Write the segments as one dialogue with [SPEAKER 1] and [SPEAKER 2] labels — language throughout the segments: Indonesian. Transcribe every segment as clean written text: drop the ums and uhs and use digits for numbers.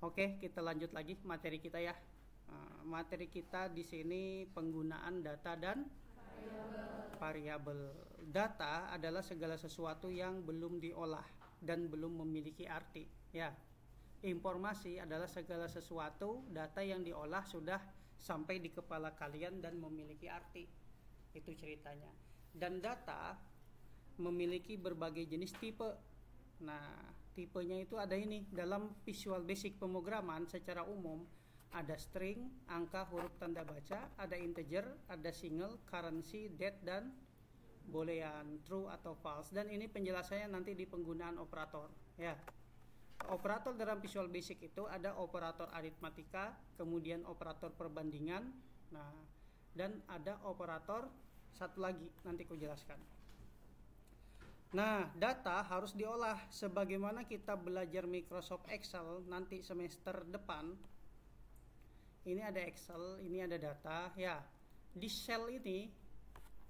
[SPEAKER 1] Oke, kita lanjut lagi materi kita ya. Materi kita di sini penggunaan data dan variabel. Data adalah segala sesuatu yang belum diolah dan belum memiliki arti. Ya, informasi adalah segala sesuatu data yang diolah sudah sampai di kepala kalian dan memiliki arti. Itu ceritanya. Dan data memiliki berbagai jenis tipe. Nah, tipenya itu ada ini. Dalam Visual Basic pemrograman secara umum ada string, angka, huruf, tanda baca, ada integer, ada single, currency, date, dan boolean, true atau false. Dan ini penjelasannya nanti di penggunaan operator. Ya, operator dalam Visual Basic itu ada operator aritmatika, kemudian operator perbandingan, nah, dan ada operator satu lagi nanti aku jelaskan. Nah, data harus diolah sebagaimana kita belajar Microsoft Excel nanti semester depan. Ini ada Excel, ini ada data ya. Di cell ini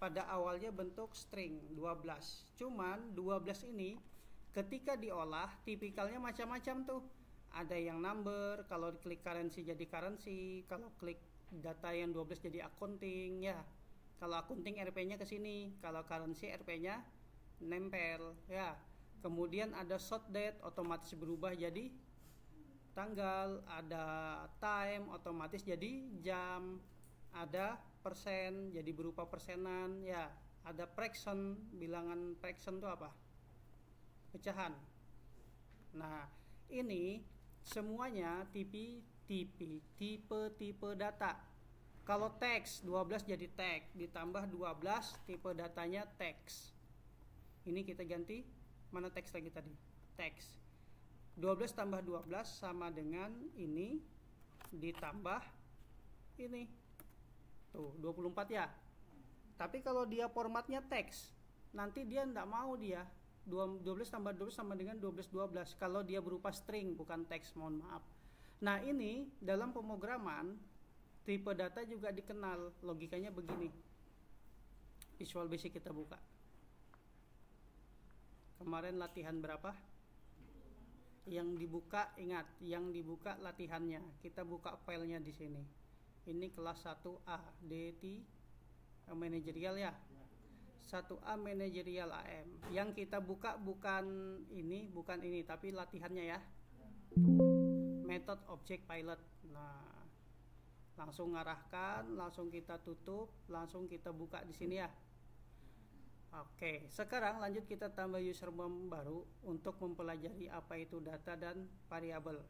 [SPEAKER 1] pada awalnya bentuk string 12. Cuman 12 ini ketika diolah tipikalnya macam-macam tuh. Ada yang number, kalau klik currency jadi currency, kalau klik data yang 12 jadi accounting ya. Kalau accounting RP-nya ke sini, kalau currency RP-nya nempel ya. Kemudian ada short date, otomatis berubah jadi tanggal, ada time, otomatis jadi jam, ada persen jadi berupa persenan ya, ada fraction, bilangan fraction itu apa? Pecahan. Nah, ini semuanya tipe data. Kalau teks 12 jadi teks, ditambah 12 tipe datanya teks. Ini kita ganti, mana teks lagi tadi? Teks. 12 tambah 12 sama dengan ini ditambah ini. Tuh, 24 ya. Tapi kalau dia formatnya teks, nanti dia enggak mau dia. 12 tambah 12 sama dengan 12 kalau dia berupa string bukan teks, mohon maaf. Nah, ini dalam pemrograman tipe data juga dikenal. Logikanya begini. Visual Basic kita buka. Kemarin latihan berapa? Yang dibuka, ingat, yang dibuka latihannya. Kita buka filenya di sini. Ini kelas 1A, DT manajerial ya. 1A manajerial AM. Yang kita buka bukan ini, tapi latihannya ya. Method Object Pilot. Nah, langsung ngarahkan, langsung kita tutup, langsung kita buka di sini ya. Oke, sekarang lanjut kita tambah username baru untuk mempelajari apa itu data dan variabel.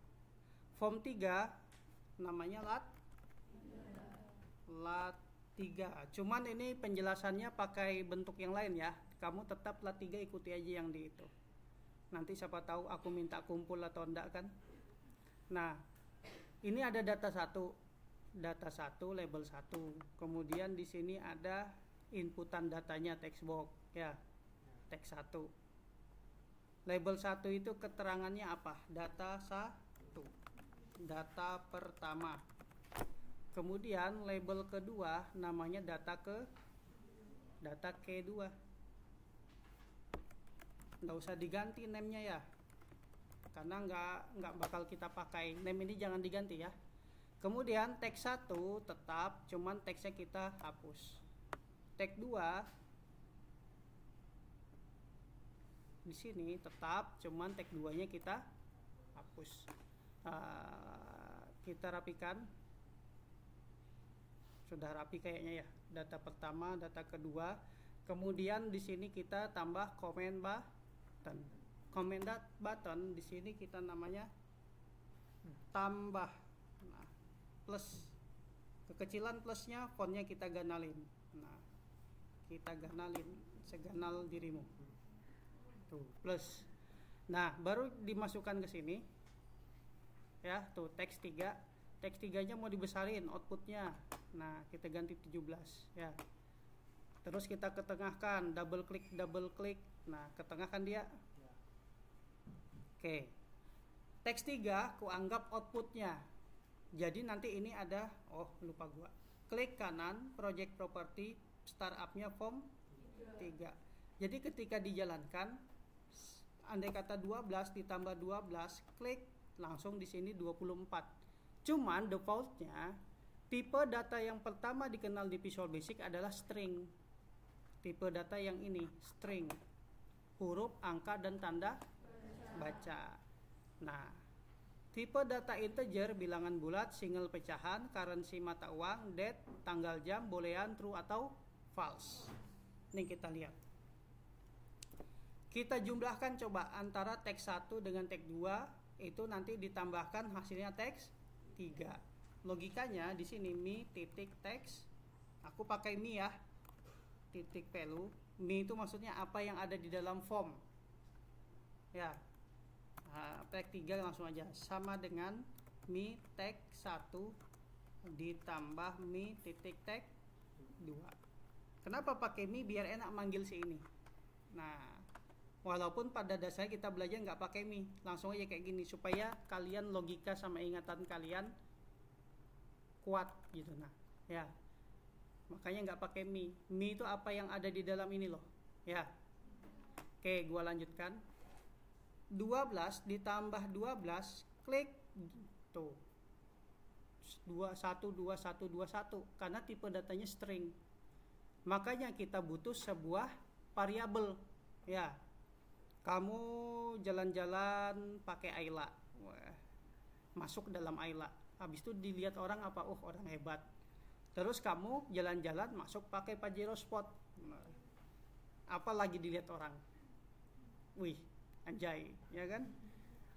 [SPEAKER 1] Form 3 namanya lat 3. Cuman ini penjelasannya pakai bentuk yang lain ya. Kamu tetap lat 3 ikuti aja yang di itu. Nanti siapa tahu aku minta kumpul atau enggak kan. Nah, ini ada data 1. Data 1 label 1. Kemudian di sini ada inputan datanya text box ya, teks 1. Label 1 itu keterangannya apa? Data 1, data pertama. Kemudian label kedua namanya data K2. Nggak usah diganti name-nya ya, karena nggak bakal kita pakai. Name ini jangan diganti ya. Kemudian teks 1 tetap, cuman teksnya kita hapus. Tag 2 di sini tetap, cuman tag 2-nya kita hapus. Kita rapikan. Sudah rapi kayaknya ya. Data pertama, data kedua. Kemudian di sini kita tambah comment button. Comment button di sini kita namanya tambah. Nah, plus. Kekecilan plusnya, fontnya kita ganalin. Nah, kita ganalin seganal dirimu. Tuh, plus. Nah, baru dimasukkan ke sini. Ya, tuh teks 3. Teks 3-nya mau dibesarin outputnya. Nah, kita ganti 17 ya. Terus kita ketengahkan, double klik. Nah, ketengahkan dia. Oke. Teks 3 ku anggap outputnya. Jadi nanti ini ada, lupa gua. Klik kanan, project property, startupnya form 3. Jadi ketika dijalankan, andai kata 12 ditambah 12, klik langsung di sini 24. Cuman defaultnya tipe data yang pertama dikenal di Visual Basic adalah string. Tipe data yang ini string, huruf, angka, dan tanda baca. Nah, tipe data integer, bilangan bulat, single pecahan, currency mata uang, date, tanggal jam, boolean, true atau false. Ini kita lihat. Kita jumlahkan coba antara teks 1 dengan teks 2, itu nanti ditambahkan hasilnya teks 3. Logikanya di sini mi titik teks, aku pakai mi ya, titik value. Mi itu maksudnya apa yang ada di dalam form. Ya. Nah, tag 3 langsung aja sama dengan mi tag 1 ditambah mi titik tag 2. Kenapa pakai mi? Biar enak manggil si ini. Nah, walaupun pada dasarnya kita belajar nggak pakai mi, langsung aja kayak gini supaya kalian logika sama ingatan kalian kuat gitu. Nah, ya makanya nggak pakai mi. Mi itu apa yang ada di dalam ini loh. Ya, oke, gua lanjutkan. 12 ditambah 12, klik tuh 212121 karena tipe datanya string. Makanya kita butuh sebuah variabel. Ya, kamu jalan-jalan pakai Ayla, masuk dalam Ayla, habis itu dilihat orang apa, orang hebat. Terus kamu jalan-jalan masuk pakai Pajero Sport, apa lagi dilihat orang, wih anjay, ya kan?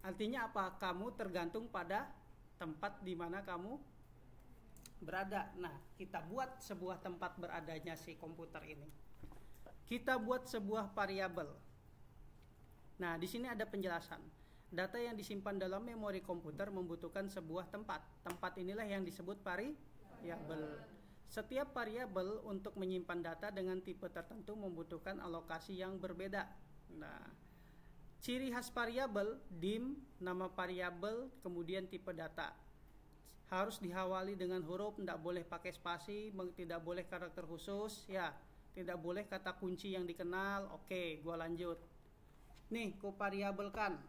[SPEAKER 1] Artinya apa? Kamu tergantung pada tempat di mana kamu berada. Nah, kita buat sebuah tempat beradanya si komputer ini. Kita buat sebuah variabel. Nah, di sini ada penjelasan. Data yang disimpan dalam memori komputer membutuhkan sebuah tempat. Tempat inilah yang disebut variabel. Setiap variabel untuk menyimpan data dengan tipe tertentu membutuhkan alokasi yang berbeda. Nah, ciri khas variabel, dim, nama variabel, kemudian tipe data. Harus dihawali dengan huruf, tidak boleh pakai spasi, tidak boleh karakter khusus, ya, tidak boleh kata kunci yang dikenal. Oke, gua lanjut. Nih, ku variabelkan.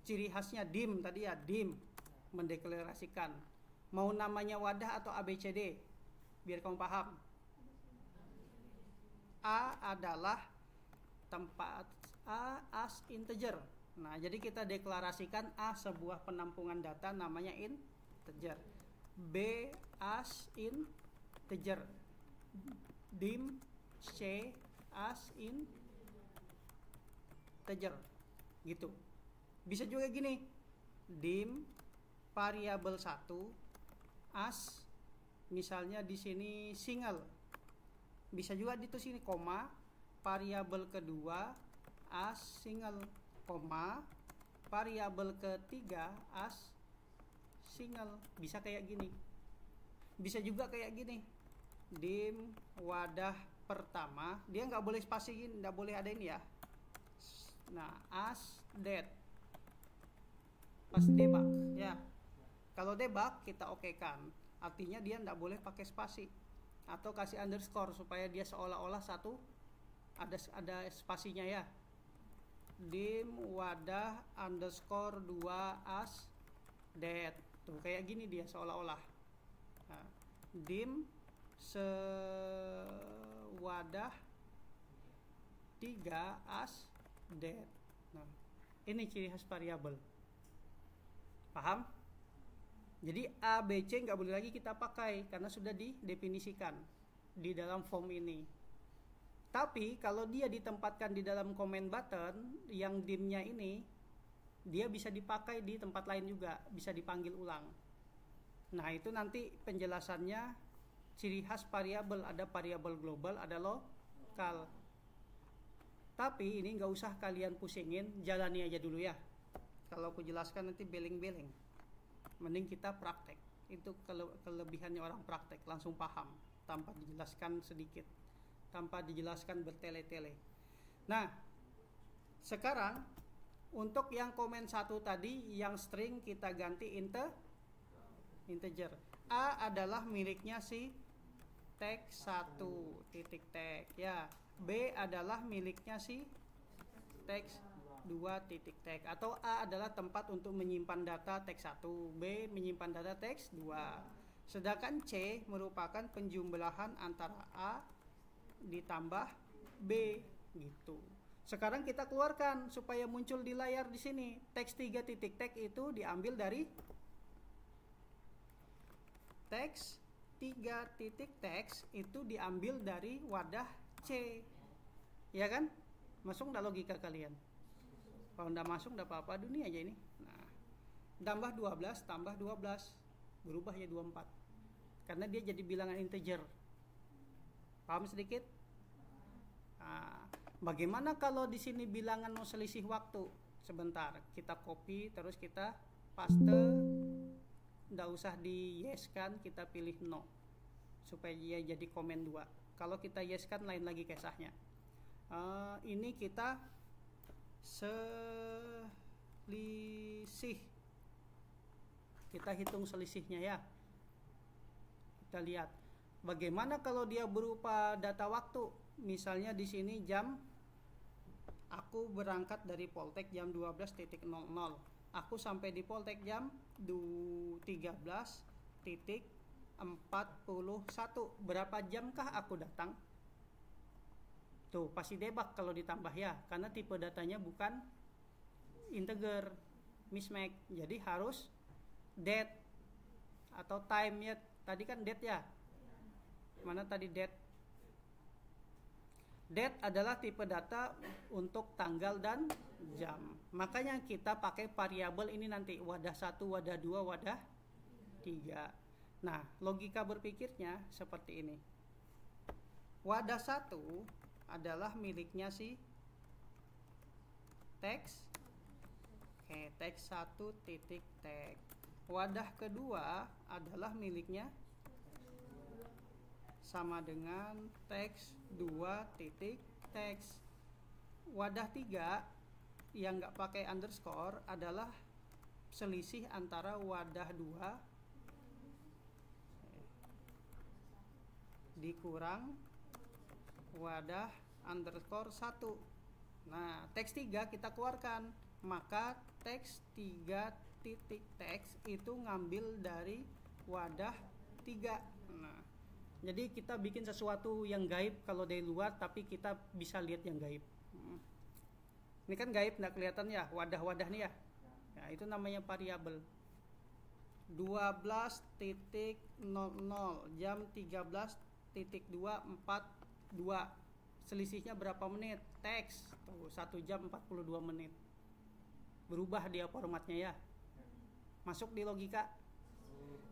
[SPEAKER 1] Ciri khasnya dim tadi ya, dim, mendeklarasikan. Mau namanya wadah atau ABCD? Biar kamu paham. A adalah tempat A as integer. Nah, jadi kita deklarasikan A sebuah penampungan data namanya integer. B as integer. Dim C as integer. Gitu. Bisa juga gini. Dim variabel 1 as, misalnya di sini single. Bisa juga di sini koma, variabel kedua as single, koma, variabel ketiga as single. Bisa kayak gini. Bisa juga kayak gini. Dim wadah pertama, dia nggak boleh spasiin, nggak boleh ada ini ya. Nah, as date. Pas debug ya. Kalau debug kita okekan. Artinya dia nggak boleh pakai spasi atau kasih underscore supaya dia seolah-olah satu ada spasinya ya. Dim wadah underscore 2 as date. Tuh kayak gini dia seolah-olah. Nah, dim sewadah 3 as date. Nah, ini ciri khas variabel. Paham? Jadi A, B, C nggak boleh lagi kita pakai karena sudah didefinisikan di dalam form ini. Tapi kalau dia ditempatkan di dalam comment button yang dimnya ini, dia bisa dipakai di tempat lain juga, bisa dipanggil ulang. Nah, itu nanti penjelasannya ciri khas variabel, ada variabel global, ada lokal. Tapi ini nggak usah kalian pusingin, jalani aja dulu ya. Kalau aku jelaskan nanti beling-beling. Mending kita praktek. Itu kelebihannya orang praktek, langsung paham tanpa dijelaskan sedikit, tanpa dijelaskan bertele-tele. Nah, sekarang untuk yang komen 1 tadi, yang string kita ganti integer. A adalah miliknya si tag 1 titik tag ya. B adalah miliknya si tag 2 titik tag, atau A adalah tempat untuk menyimpan data teks 1, B menyimpan data teks 2. Sedangkan C merupakan penjumlahan antara A ditambah B gitu. Sekarang kita keluarkan supaya muncul di layar di sini. Teks 3 titik tag itu diambil dari teks 3 titik teks itu diambil dari wadah C. Ya kan? Masuk enggak logika kalian? Kalau enggak masuk enggak apa-apa, dunia aja ini. Nah, tambah 12 tambah 12 berubah ya 24. Karena dia jadi bilangan integer. Paham sedikit? Nah, bagaimana kalau di sini bilangan mau selisih waktu? Sebentar, kita copy terus kita paste. Nggak usah di yes kan, kita pilih no supaya dia jadi komen 2. Kalau kita yes kan lain lagi kisahnya. Ini kita selisih, kita hitung selisihnya ya. Kita lihat bagaimana kalau dia berupa data waktu. Misalnya di sini jam, aku berangkat dari Poltek jam 12.00. Aku sampai di Poltek jam 13.41. Berapa jamkah aku datang? Tuh, pasti debak kalau ditambah ya, karena tipe datanya bukan integer, mismatch. Jadi harus date atau time ya. Tadi kan date ya. Mana tadi date? Date adalah tipe data untuk tanggal dan jam. Makanya kita pakai variabel ini nanti, wadah 1, wadah 2, wadah 3. Nah, logika berpikirnya seperti ini. Wadah 1 adalah miliknya si teks. Oke, teks 1 titik tag. Wadah kedua adalah miliknya sama dengan teks 2 titik teks. Wadah 3 yang nggak pakai underscore adalah selisih antara wadah 2 dikurang wadah underscore 1. Nah, teks 3 kita keluarkan, maka teks 3 titik teks itu ngambil dari wadah 3. Nah, jadi kita bikin sesuatu yang gaib kalau dari luar, tapi kita bisa lihat yang gaib. Ini kan gaib, nggak kelihatan ya, wadah-wadah nih ya. Nah, itu namanya variabel. 12.00 jam 13.242. Selisihnya berapa menit? Teks tuh 1 jam 42 menit. Berubah dia formatnya ya. Masuk di logika.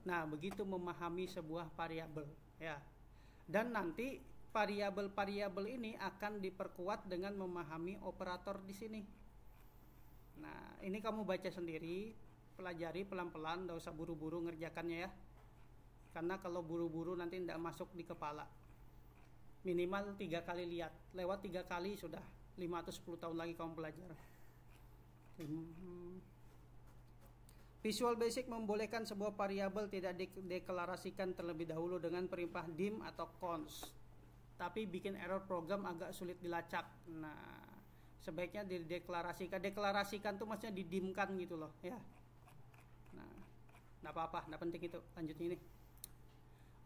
[SPEAKER 1] Nah, begitu memahami sebuah variabel ya. Dan nanti variabel-variabel ini akan diperkuat dengan memahami operator di sini. Nah, ini kamu baca sendiri, pelajari pelan-pelan, enggak usah buru-buru ngerjakannya ya. Karena kalau buru-buru nanti tidak masuk di kepala. Minimal 3 kali lihat. Lewat 3 kali sudah 5 atau 10 tahun lagi kamu belajar. Visual Basic membolehkan sebuah variabel tidak dideklarasikan terlebih dahulu dengan perintah dim atau cons. Tapi bikin error program agak sulit dilacak. Nah, sebaiknya dideklarasikan. Deklarasikan tuh maksudnya didimkan gitu loh ya. Nah, enggak apa-apa, enggak penting itu. Lanjut ini.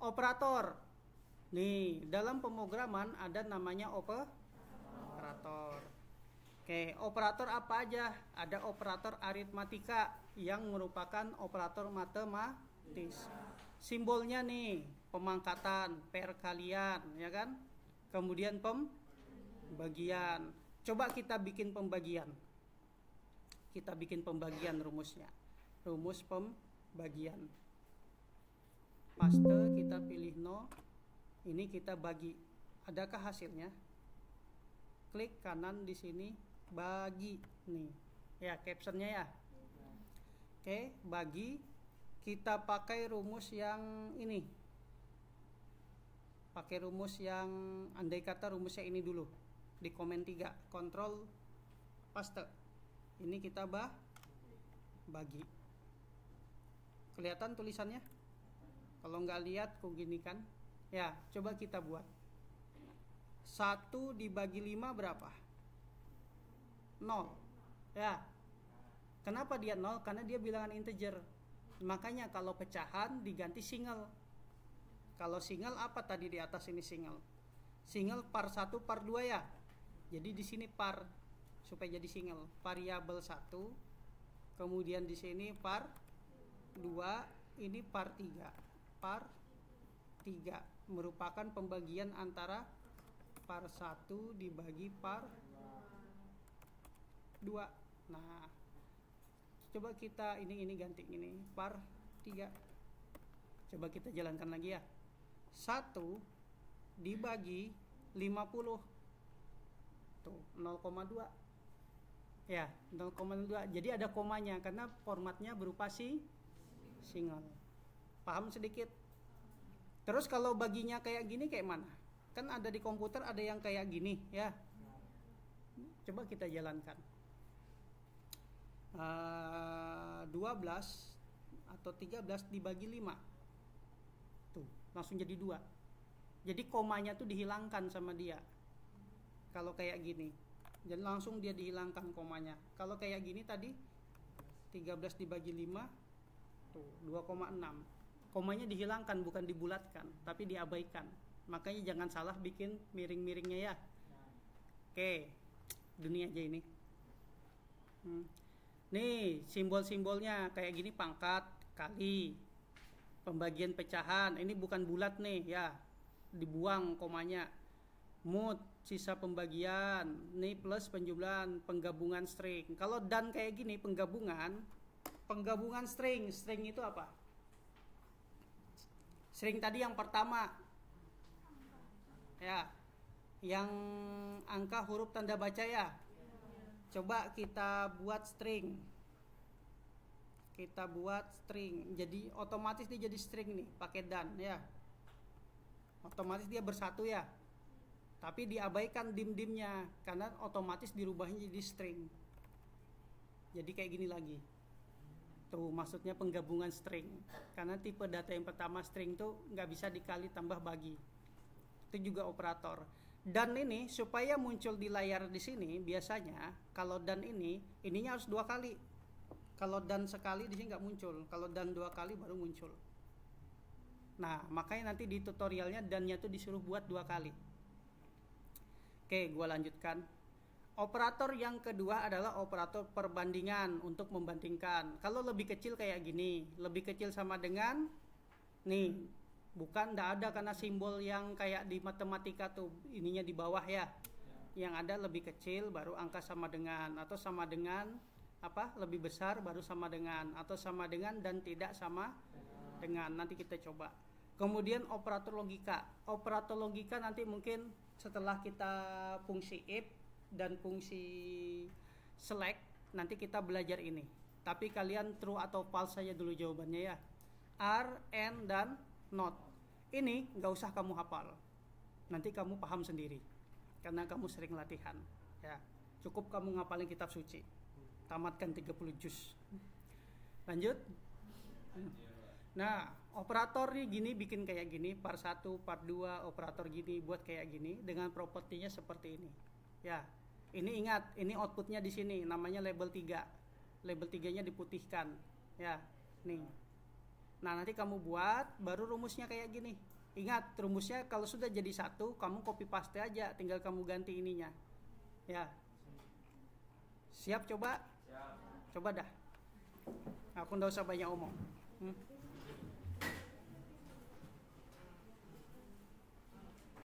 [SPEAKER 1] Operator. Nih, dalam pemrograman ada namanya operator. Oke, operator apa aja? Ada operator aritmatika yang merupakan operator matematis. Simbolnya nih, pemangkatan, perkalian, ya kan? Kemudian pembagian. Coba kita bikin pembagian. Kita bikin pembagian rumusnya. Rumus pembagian. Paste, kita pilih no. Ini kita bagi. Adakah hasilnya? Klik kanan di sini, bagi nih. Ya, captionnya ya. Oke, bagi. Kita pakai rumus yang ini. Pakai rumus yang andai kata rumusnya ini dulu. Di komen 3, kontrol paste. Ini kita bagi. Kelihatan tulisannya? Kalau nggak lihat, kok gini kan? Ya, coba kita buat. 1 dibagi 5 berapa? 0. Ya. Kenapa dia 0? Karena dia bilangan integer. Makanya kalau pecahan diganti single. Kalau single apa tadi di atas ini single? Single par 1 par 2 ya. Jadi di sini par supaya jadi single. Variabel 1. Kemudian di sini par 2, ini par 3. Par 3 merupakan pembagian antara par 1 dibagi par 2. Nah, coba kita ini ganti ini par 3. Coba kita jalankan lagi ya. 1 dibagi 50. Tuh, 0,2. Ya, 0,2. Jadi ada komanya karena formatnya berupa single. Paham sedikit? Terus kalau baginya kayak gini kayak mana? Kan ada di komputer ada yang kayak gini ya. Coba kita jalankan. 12 atau 13 dibagi 5. Tuh, langsung jadi 2. Jadi komanya tuh dihilangkan sama dia. Kalau kayak gini. Dan langsung dia dihilangkan komanya. Kalau kayak gini tadi 13 dibagi 5 tuh 2,6. Komanya dihilangkan bukan dibulatkan, tapi diabaikan. Makanya jangan salah bikin miring-miringnya ya. Oke. Dunia aja ini. Nih, simbol-simbolnya kayak gini pangkat, kali, pembagian pecahan. Ini bukan bulat nih ya. Dibuang komanya. Mut, sisa pembagian. Nih plus penjumlahan, penggabungan string. Kalau dan kayak gini penggabungan string. String itu apa? String tadi yang pertama. Ya. Yang angka huruf tanda baca ya. Coba kita buat string. Jadi otomatis dia jadi string nih, pakai dan ya. Otomatis dia bersatu ya. Tapi diabaikan dim-dimnya karena otomatis dirubahnya jadi string. Jadi kayak gini lagi. Tuh maksudnya penggabungan string. Karena tipe data yang pertama string tuh nggak bisa dikali tambah bagi. Itu juga operator. Dan ini supaya muncul di layar di sini biasanya kalau dan ininya harus 2 kali. Kalau dan sekali di sini nggak muncul. Kalau dan 2 kali baru muncul. Nah makanya nanti di tutorialnya dannya tuh disuruh buat 2 kali. Oke, gua lanjutkan. Operator yang kedua adalah operator perbandingan untuk membandingkan. Kalau lebih kecil kayak gini, lebih kecil sama dengan nih. Bukan, enggak ada karena simbol yang kayak di matematika tuh ininya di bawah ya. Yang ada lebih kecil baru angka sama dengan, atau sama dengan apa? Lebih besar baru sama dengan, atau sama dengan dan tidak sama dengan. Nanti kita coba. Kemudian operator logika. Operator logika nanti mungkin setelah kita fungsi if dan fungsi select nanti kita belajar ini. Tapi kalian true atau false saja dulu jawabannya ya. Are, and, dan not. Ini nggak usah kamu hafal. Nanti kamu paham sendiri. Karena kamu sering latihan. Ya, cukup kamu ngapalin kitab suci. Tamatkan 30 juz. Lanjut. Nah, operator nih gini bikin kayak gini, par 1, par 2, operator gini buat kayak gini dengan propertinya seperti ini. Ya. Ini ingat, ini outputnya di sini namanya label 3. Label 3-nya diputihkan. Ya, nih. Nah nanti kamu buat baru rumusnya kayak gini. Ingat rumusnya kalau sudah jadi 1 kamu copy paste aja, tinggal kamu ganti ininya. Ya. Siap coba? Siap. Coba dah. Aku nggak usah banyak omong.